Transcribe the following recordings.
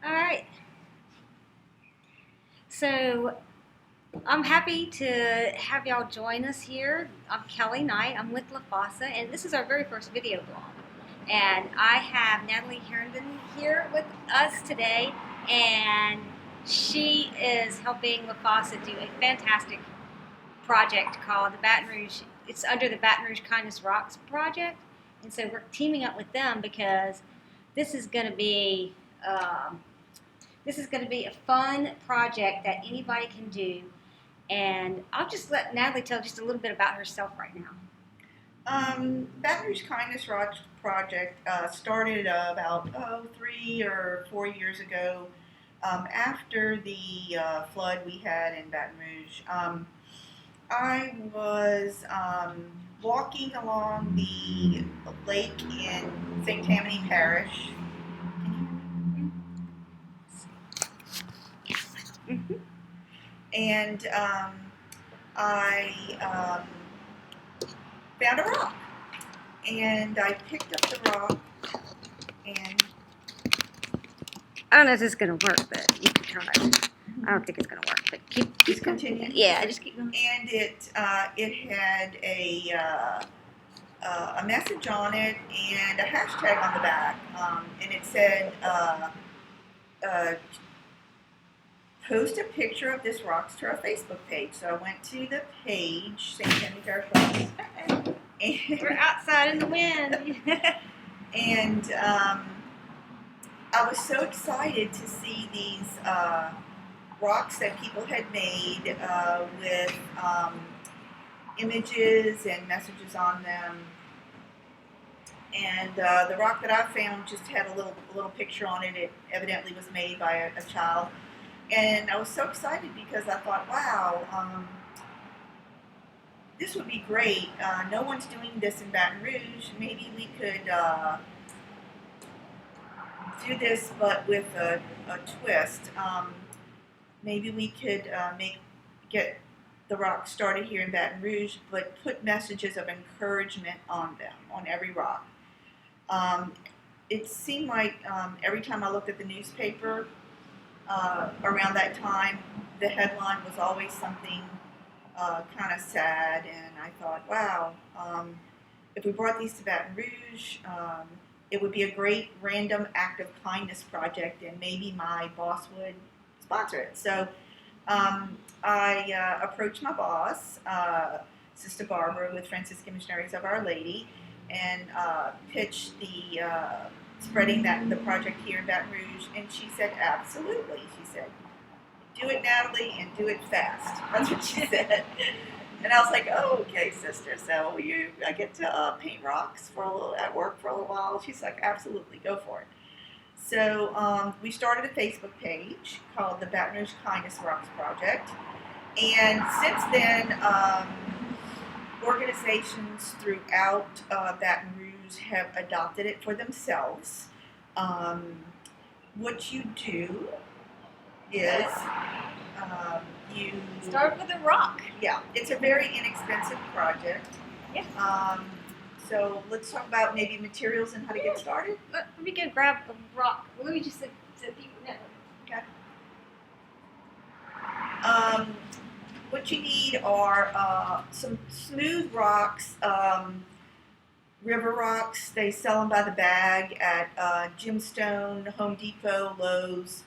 All right. So I'm happy to have y'all join us here. I'm Kelly Knight. I'm with LaFASA, and this is our very first video blog. And I have Natalie Herndon here with us today, and she is helping LaFASA do a fantastic project called the Baton Rouge. It's under the Baton Rouge Kindness Rocks project, and so we're teaming up with them because this is going to be um, this is going to be a fun project that anybody can do. And I'll just let Natalie tell just a little bit about herself right now. Baton Rouge Kindness Rocks project started about 3 or 4 years ago after the flood we had in Baton Rouge. I was walking along the lake in St. Tammany Parish. Mm-hmm. And I found a rock. And I picked up the rock and I don't know if this is going to work, but you can try it. I don't think it's going to work, but keep continuing. Yeah, just keep going. And it had a message on it and a hashtag on the back, and it said, post a picture of this rocks to our Facebook page. So I went to the page, St. Tammany Parish Rocks. And we're outside in the wind. And I was so excited to see these rocks that people had made with images and messages on them. And the rock that I found just had a little picture on it. It evidently was made by a child. And I was so excited because I thought, wow, this would be great. No one's doing this in Baton Rouge. Maybe we could do this, but with a twist. Maybe we could get the rock started here in Baton Rouge, but put messages of encouragement on them, on every rock. It seemed like every time I looked at the newspaper around that time, the headline was always something kind of sad, and I thought, wow, if we brought these to Baton Rouge, it would be a great random act of kindness project, and maybe my boss would sponsor it. So I approached my boss, Sister Barbara with Franciscan Ministries of Our Lady, and pitched the spreading the project here in Baton Rouge, and she said, absolutely. She said, do it, Natalie, and do it fast. That's what she said. And I was like, oh, okay, sister. So I get to paint rocks at work for a little while. She's like, absolutely, go for it. So we started a Facebook page called the Baton Rouge Kindness Rocks Project. And since then, organizations throughout Baton Rouge have adopted it for themselves. What you do is you Start with a rock. Yeah, it's a very inexpensive project. Yeah. So let's talk about maybe materials and how to get started. Let me go grab a rock. Let me just so people know. Okay. What you need are some smooth rocks, river rocks. They sell them by the bag at Gemstone, Home Depot, Lowe's.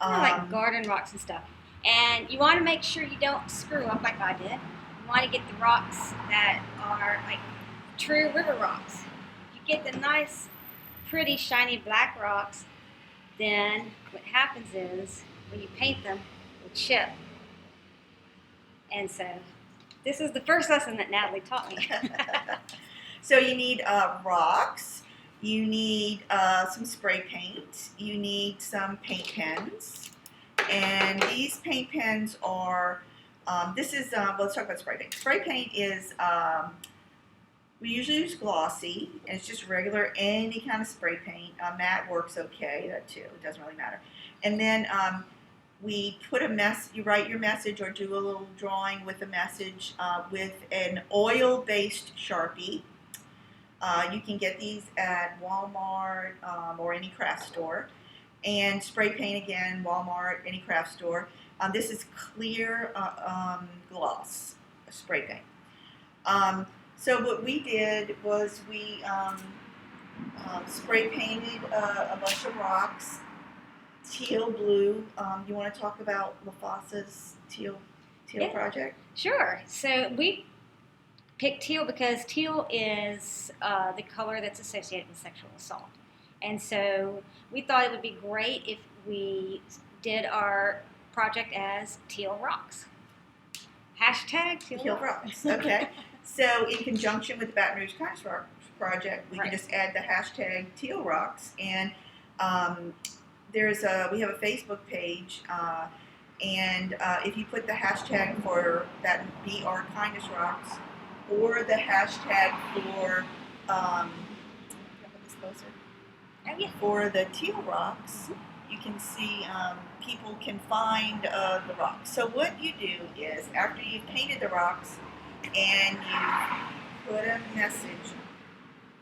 Like garden rocks and stuff. And you want to make sure you don't screw up like I did. You want to get the rocks that are like true river rocks. If you get the nice, pretty, shiny black rocks, then what happens is when you paint them, they chip. And so this is the first lesson that Natalie taught me. So you need rocks, you need some spray paint, you need some paint pens, and these paint pens are, let's talk about spray paint. Spray paint is, we usually use glossy, and it's just regular, any kind of spray paint. Matte works okay, that too, it doesn't really matter. And then we put you write your message or do a little drawing with a message with an oil-based Sharpie. You can get these at Walmart or any craft store. and spray paint again, Walmart, any craft store. This is clear gloss spray paint. So what we did was we spray painted a bunch of rocks, teal blue. You want to talk about LaFASA's teal project? Sure. So we picked teal because teal is the color that's associated with sexual assault. And so we thought it would be great if we did our project as Teal Rocks. Hashtag Teal Rocks. Okay. So in conjunction with the Baton Rouge Kindness Rocks project, we can just add the hashtag Teal Rocks, and we have a Facebook page, and if you put the hashtag for that be our Kindness Rocks, or the hashtag for for the Teal Rocks, you can see people can find the rocks. So what you do is, after you've painted the rocks and you put a message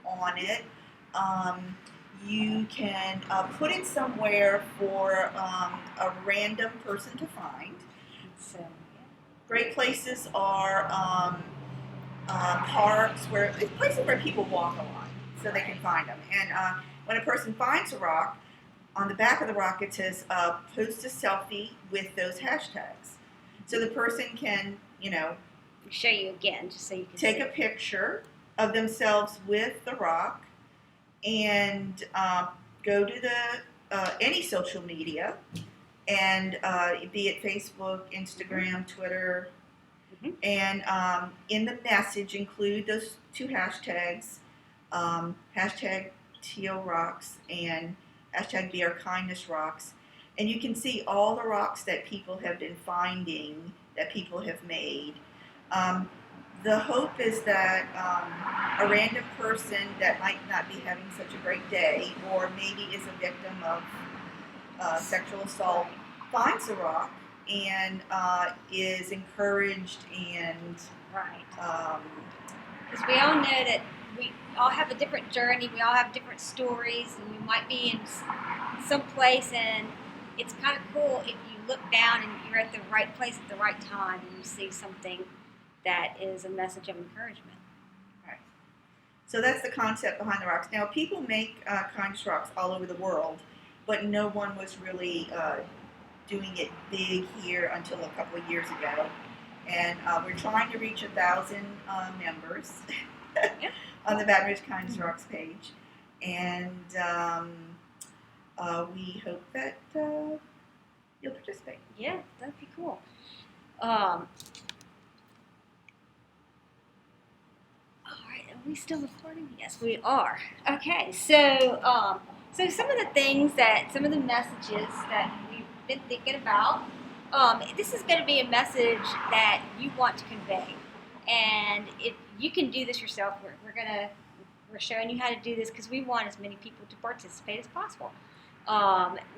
on it, you can put it somewhere for a random person to find. So great places are parks, places where people walk a lot, so they can find them. And when a person finds a rock, on the back of the rock it says, post a selfie with those hashtags. So the person can, show you again, just so you can take a picture of themselves with the rock, and go to the any social media, and be it Facebook, Instagram, Twitter, and in the message include those two hashtags, hashtag Teal Rocks and hashtag Be Our Kindness Rocks, and you can see all the rocks that people have been finding, that people have made. The hope is that a random person that might not be having such a great day, or maybe is a victim of sexual assault, finds a rock and is encouraged and because we all know that we all have a different journey, we all have different stories, and we might be in some place, and it's kind of cool if you look down and you're at the right place at the right time and you see something that is a message of encouragement. Right. So that's the concept behind the rocks. Now, people make kindness rocks all over the world, but no one was really doing it big here until a couple of years ago. And we're trying to reach 1,000 members on the Baton Rouge Kindness Rocks page. And we hope that you'll participate. Yeah, that'd be cool. Are we still recording? Yes, we are. Okay, so some of the messages that we've been thinking about, this is going to be a message that you want to convey, and if you can do this yourself, we're showing you how to do this because we want as many people to participate as possible.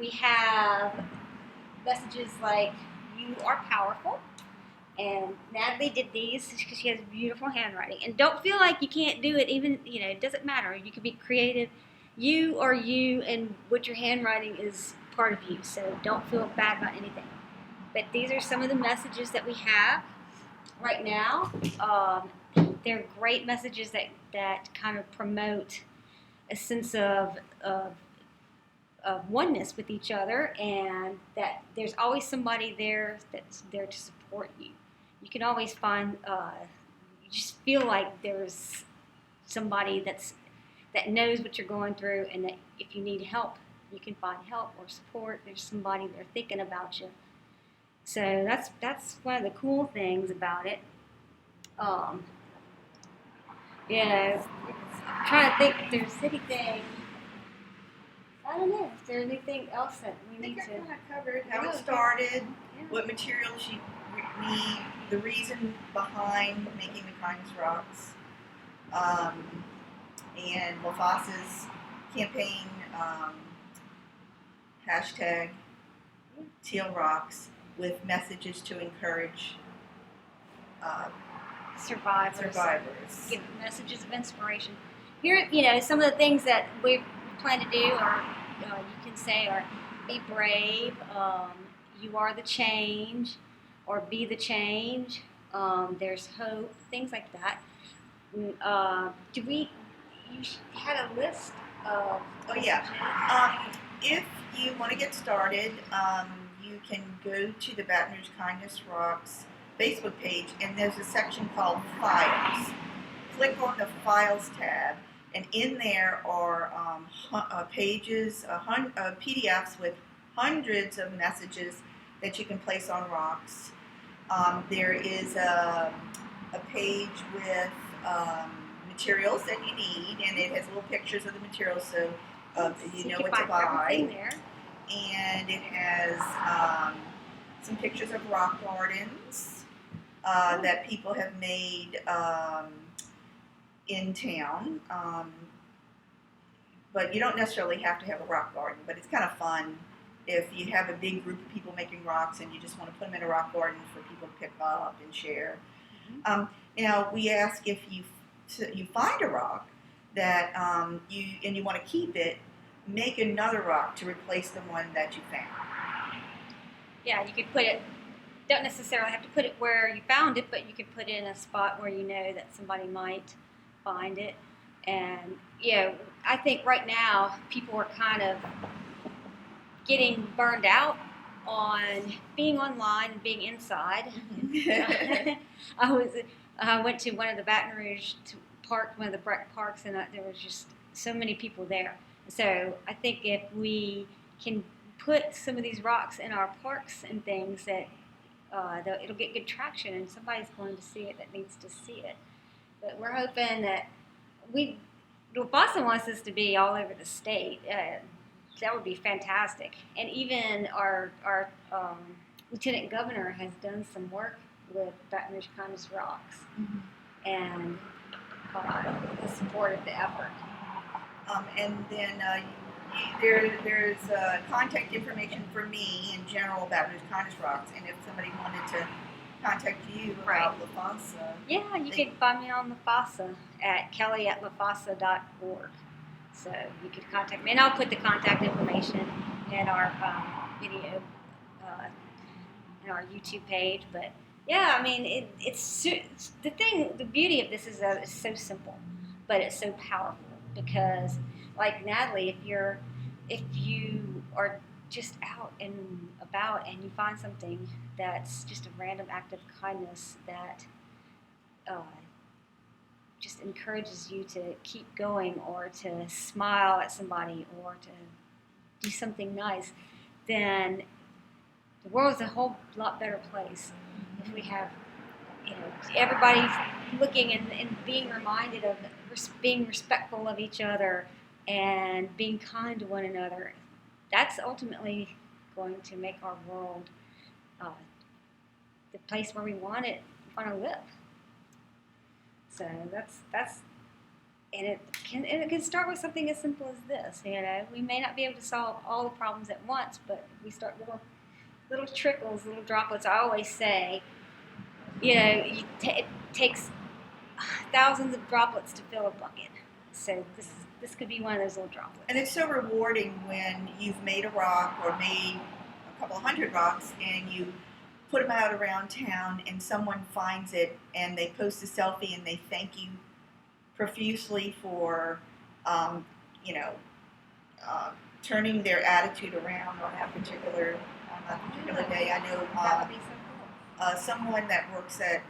We have messages like "You are powerful." And Natalie did these because she has beautiful handwriting. And don't feel like you can't do it. Even, it doesn't matter. You can be creative. You are you, and what your handwriting is part of you. So don't feel bad about anything. But these are some of the messages that we have right now. They're great messages that kind of promote a sense of oneness with each other, and that there's always somebody there that's there to support you. You can always find, you just feel like there's somebody that knows what you're going through, and that if you need help, you can find help or support. There's somebody there thinking about you. So that's one of the cool things about it. I'm trying to think if there's anything. I don't know if there's anything else that we need to. I think I covered how it started, what materials you need, the reason behind making the kindness rocks, and LaFASA's campaign, hashtag Teal Rocks, with messages to encourage survivors. Give messages of inspiration. Here, some of the things that we plan to do, or you can say, are be brave, you are the change, or be the change, there's hope, things like that. Do we, had a list of Oh yeah. If you want to get started, you can go to the Baton Rouge Kindness Rocks Facebook page, and there's a section called Files. Click on the Files tab, and in there are pages, PDFs with hundreds of messages that you can place on rocks. There is a page with materials that you need, and it has little pictures of the materials, so you know what to buy. There. And it has some pictures of rock gardens that people have made in town. But you don't necessarily have to have a rock garden, but it's kind of fun if you have a big group of people making rocks and you just want to put them in a rock garden for people to pick up and share. Mm-hmm. Now, we ask if you find a rock that you want to keep it, make another rock to replace the one that you found. Yeah, you could put it, don't necessarily have to put it where you found it, but you could put it in a spot where you know that somebody might find it. And, I think right now people are kind of getting burned out on being online and being inside. I went to one of the Baton Rouge one of the parks, and there was just so many people there. So I think if we can put some of these rocks in our parks and things, that it'll get good traction, and somebody's going to see it that needs to see it. But we're hoping that LaFASA wants us to be all over the state. That would be fantastic. And even our Lieutenant Governor has done some work with Baton Rouge Kindness Rocks, mm-hmm. and has supported the effort. And then there's contact information for me in general about Baton Rouge Kindness Rocks, and if somebody wanted to contact you about LaFASA. Yeah, you can find me on LaFASA at kelly@lafasa.org. So you could contact me, and I'll put the contact information in our video, in our YouTube page. But yeah, I mean, it's the beauty of this is that it's so simple, but it's so powerful, because, like Natalie, if you are just out and about and you find something that's just a random act of kindness that just encourages you to keep going, or to smile at somebody, or to do something nice, then the world is a whole lot better place. If we have, everybody looking and being reminded of being respectful of each other and being kind to one another, that's ultimately going to make our world the place where we want to live. So that's and it can start with something as simple as this. We may not be able to solve all the problems at once, but if we start little trickles, little droplets. I always say, it takes thousands of droplets to fill a bucket. So this could be one of those little droplets. And it's so rewarding when you've made a rock, or made a couple of hundred rocks, and you put them out around town, and someone finds it and they post a selfie and they thank you profusely for turning their attitude around on that particular day. I know that would be so cool. Someone that works at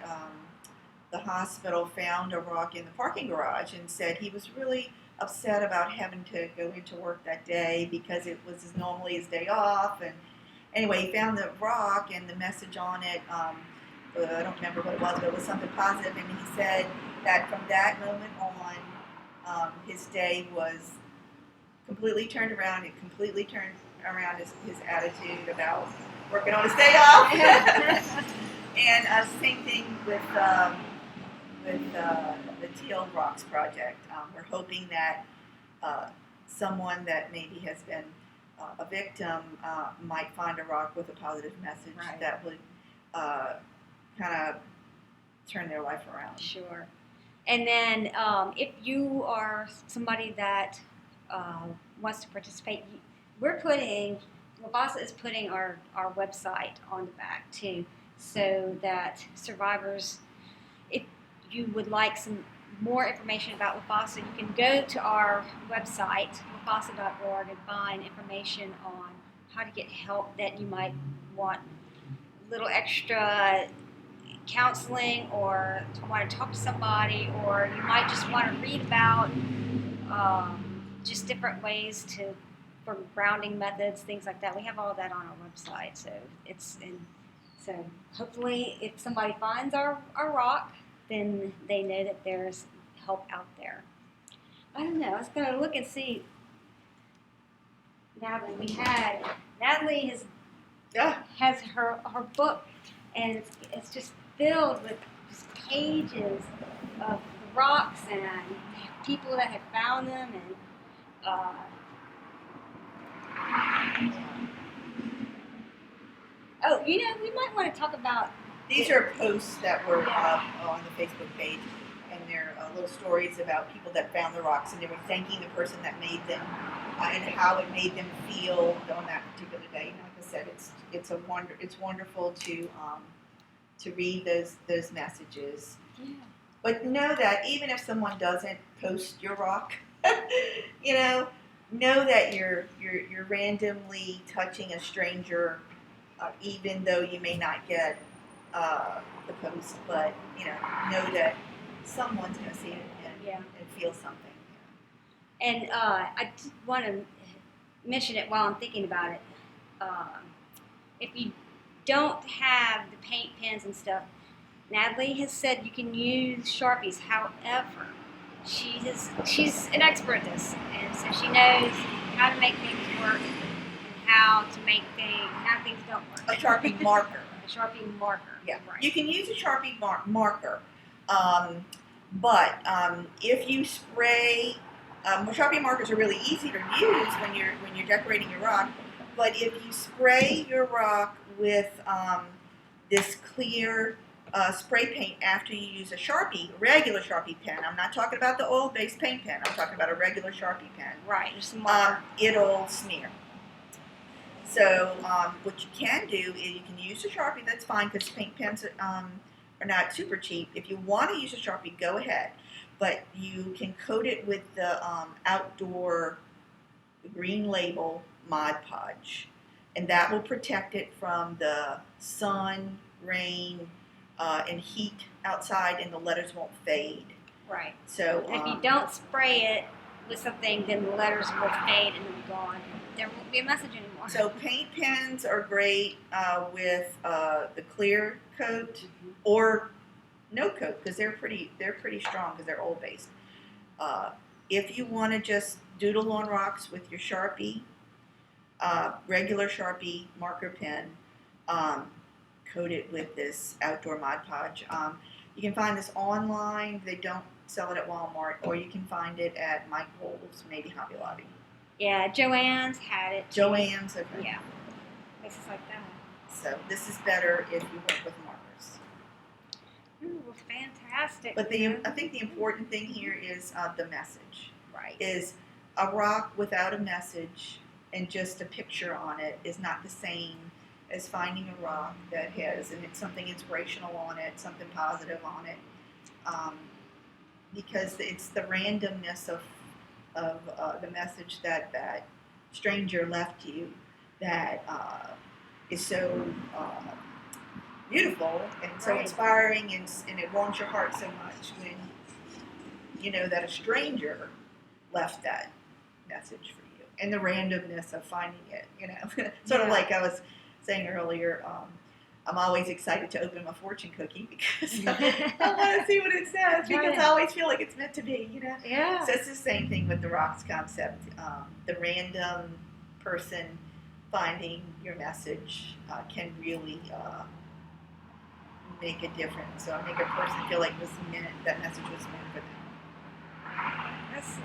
the hospital found a rock in the parking garage and said he was really upset about having to go into work that day because it was normally his day off. And anyway, he found the rock and the message on it. I don't remember what it was, but it was something positive. And he said that from that moment on, his day was completely turned around. It completely turned around his attitude about working on his day off. And same thing with the Teal Rocks project. We're hoping that someone that maybe has been a victim might find a rock with a positive message that would kind of turn their life around. Sure. And then if you are somebody that wants to participate, we're putting LaFASA is putting our website on the back too, so that survivors, if you would like some more information about LaFASA, you can go to our website, lafasa.org, and find information on how to get help that you might want, a little extra counseling, or want to talk to somebody, or you might just want to read about just different ways for grounding methods, things like that. We have all that on our website, so hopefully if somebody finds our rock, then they know that there's help out there. I don't know. I was going to look and see. Natalie has her book, and it's just filled with just pages of rocks and people that have found them, and we might want to talk about. These are posts that were on the Facebook page, and they're little stories about people that found the rocks, and they were thanking the person that made them and how it made them feel on that particular day. And like I said, it's wonderful to read those messages. Yeah. But know that even if someone doesn't post your rock, know that you're randomly touching a stranger, even though you may not get the post, but know that someone's going to see it and feel something. And I just want to mention it while I'm thinking about it. If you don't have the paint pens and stuff, Natalie has said you can use Sharpies. However, she's an expert at this, and so she knows how to make things work and how things don't work. A Sharpie marker. A Sharpie marker. Yeah, right. You can use a Sharpie marker, but if you spray, Sharpie markers are really easy to use when you're decorating your rock. But if you spray your rock with this clear spray paint after you use a regular Sharpie pen, I'm not talking about the oil-based paint pen. I'm talking about a regular Sharpie pen. Right. Just it'll smear. So what you can do is you can use a Sharpie. That's fine because paint pens are not super cheap. If you want to use a Sharpie, go ahead. But you can coat it with the outdoor green label Mod Podge. And that will protect it from the sun, rain, and heat outside, and the letters won't fade. Right. So if you don't spray it with something, then the letters will fade and be gone. There won't be a message anymore. So paint pens are great with the clear coat or no coat, because they're pretty strong because they're oil based. If you want to just doodle on rocks with your Sharpie, regular Sharpie marker pen, coat it with this outdoor Mod Podge. You can find this online. They don't sell it at Walmart, or you can find it at Michael's, maybe Hobby Lobby. Yeah, Joann's had it. Joann's, okay. Yeah, places like that. So this is better if you work with markers. Ooh, fantastic. But I think the important thing here is the message. Right. Is a rock without a message and just a picture on it is not the same as finding a rock that has something inspirational on it, something positive on it, because it's the randomness of the message that stranger left you that is so beautiful and so inspiring, and it warms your heart so much when you know that a stranger left that message for you, and the randomness of finding it, sort of like I was saying earlier, I'm always excited to open my fortune cookie because I want to see what it says, because I always feel like it's meant to be, Yeah. So it's the same thing with the rocks concept. The random person finding your message can really make a difference. So make a person feel like that message was meant for them.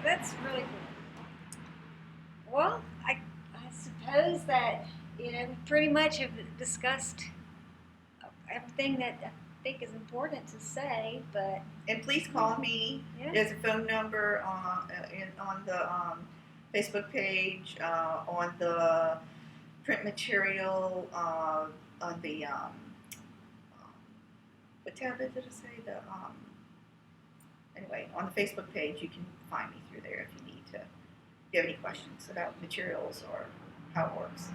That's really cool. Well, I suppose that we pretty much have discussed everything that I think is important to say, but and please call me. Yeah. There's a phone number on the Facebook page, on the print material on the what tab did it say? Anyway, on the Facebook page, you can find me through there if you need to. If you have any questions about materials or how it works.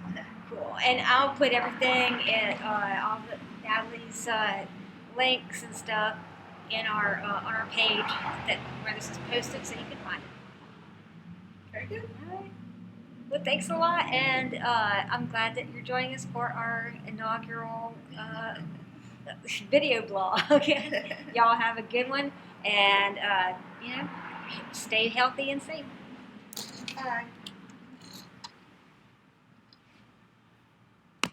Cool. And I'll put everything in all the Natalie's links and stuff in our on our page where this is posted, so you can find it. Very good. All right. Well, thanks a lot, and I'm glad that you're joining us for our inaugural video blog. Y'all have a good one, and stay healthy and safe. Bye.